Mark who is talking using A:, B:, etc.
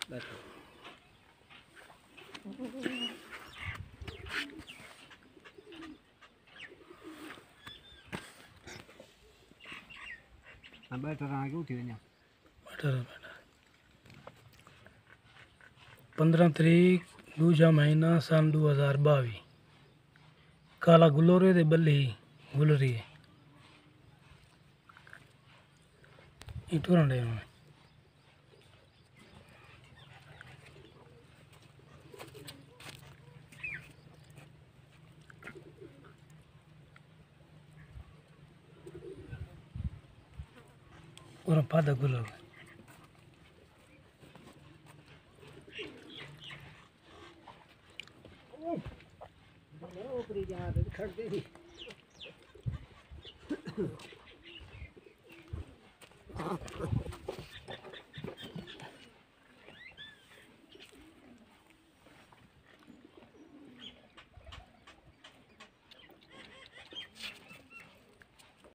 A: बैठो। हाँ बैठो रहा क्यों थी वहाँ।
B: बैठा रहा बैठा। 15 तरीक दूजा महीना सन 2022। काला गुलोरे दे बल्ली गुलरी है इटू रंडे में और पादा गुलो
A: ऊपरी जहाँ खड़ते ही